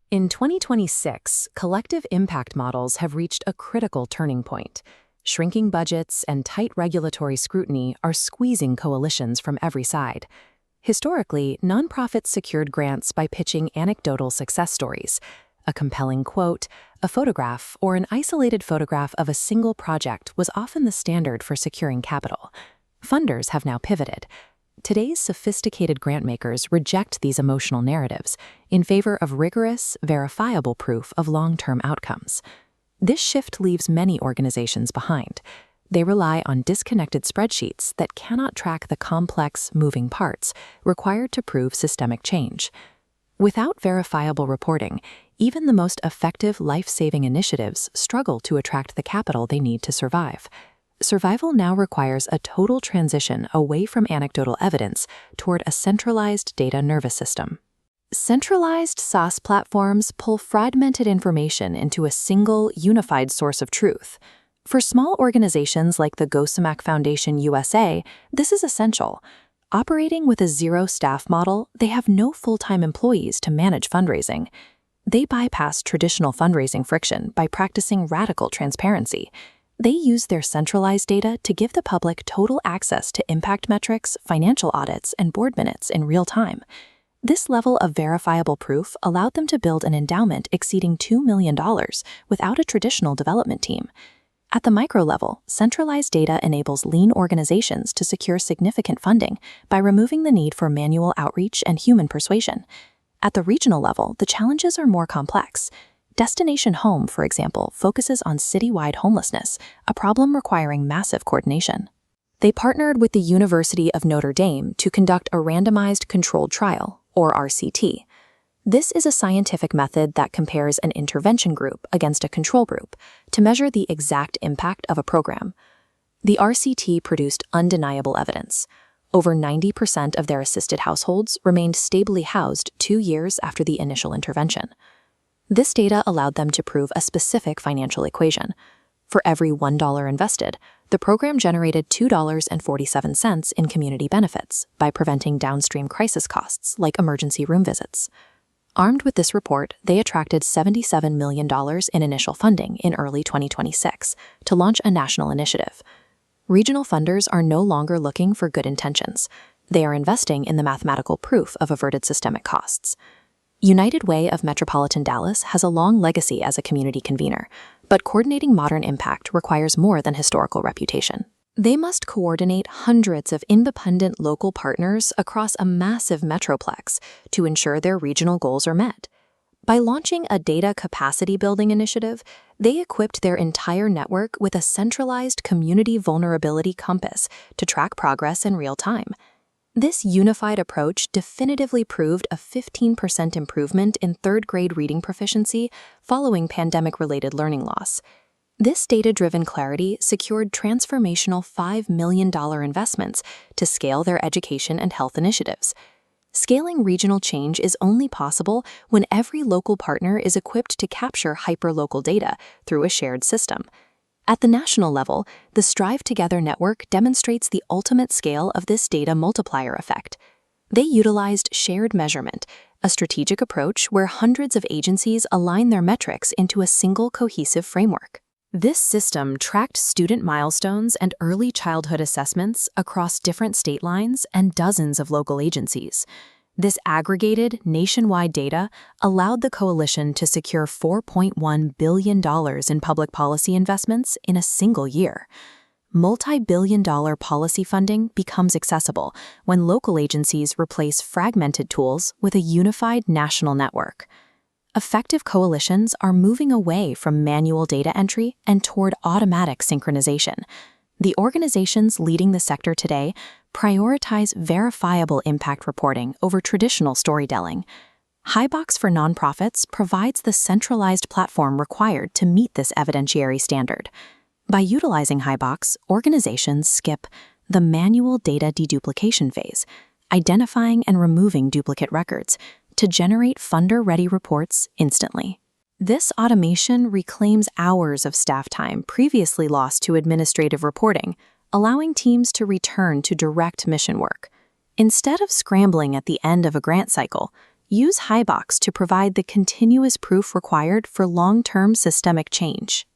In 2026, collective impact models have reached a critical turning point. Shrinking budgets and tight regulatory scrutiny are squeezing coalitions from every side. Historically, nonprofits secured grants by pitching anecdotal success stories. A compelling quote, a photograph, or an isolated photograph of a single project was often the standard for securing capital. Funders have now pivoted. Today's sophisticated grantmakers reject these emotional narratives in favor of rigorous, verifiable proof of long-term outcomes. This shift leaves many organizations behind. They rely on disconnected spreadsheets that cannot track the complex, moving parts required to prove systemic change. Without verifiable reporting, even the most effective life-saving initiatives struggle to attract the capital they need to survive. Survival now requires a total transition away from anecdotal evidence toward a centralized data nervous system. Centralized SaaS platforms pull fragmented information into a single, unified source of truth. For small organizations like the Gossamak Foundation USA, this is essential. Operating with a zero-staff model, they have no full-time employees to manage fundraising. They bypass traditional fundraising friction by practicing radical transparency. They use their centralized data to give the public total access to impact metrics, financial audits, and board minutes in real time. This level of verifiable proof allowed them to build an endowment exceeding $2 million without a traditional development team. At the micro level, centralized data enables lean organizations to secure significant funding by removing the need for manual outreach and human persuasion. At the regional level, the challenges are more complex. Destination Home, for example, focuses on citywide homelessness, a problem requiring massive coordination. They partnered with the University of Notre Dame to conduct a randomized controlled trial, or RCT. This is a scientific method that compares an intervention group against a control group to measure the exact impact of a program. The RCT produced undeniable evidence. Over 90% of their assisted households remained stably housed 2 years after the initial intervention. This data allowed them to prove a specific financial equation. For every $1 invested, the program generated $2.47 in community benefits by preventing downstream crisis costs like emergency room visits. Armed with this report, they attracted $77 million in initial funding in early 2026 to launch a national initiative. Regional funders are no longer looking for good intentions. They are investing in the mathematical proof of averted systemic costs. United Way of Metropolitan Dallas has a long legacy as a community convener, but coordinating modern impact requires more than historical reputation. They must coordinate hundreds of independent local partners across a massive metroplex to ensure their regional goals are met. By launching a data capacity building initiative, they equipped their entire network with a centralized community vulnerability compass to track progress in real time. This unified approach definitively proved a 15% improvement in third-grade reading proficiency following pandemic-related learning loss. This data-driven clarity secured transformational $5 million investments to scale their education and health initiatives. Scaling regional change is only possible when every local partner is equipped to capture hyperlocal data through a shared system. At the national level, the StriveTogether network demonstrates the ultimate scale of this data multiplier effect. They utilized shared measurement, a strategic approach where hundreds of agencies align their metrics into a single cohesive framework. This system tracked student milestones and early childhood assessments across different state lines and dozens of local agencies. This aggregated, nationwide data allowed the coalition to secure $4.1 billion in public policy investments in a single year. Multi-billion-dollar policy funding becomes accessible when local agencies replace fragmented tools with a unified national network. Effective coalitions are moving away from manual data entry and toward automatic synchronization. The organizations leading the sector today prioritize verifiable impact reporting over traditional storytelling. Hibox for nonprofits provides the centralized platform required to meet this evidentiary standard. By utilizing Hibox, organizations skip the manual data deduplication phase, identifying and removing duplicate records, to generate funder-ready reports instantly. This automation reclaims hours of staff time previously lost to administrative reporting, allowing teams to return to direct mission work. Instead of scrambling at the end of a grant cycle, Use Hibox to provide the continuous proof required for long-term systemic change.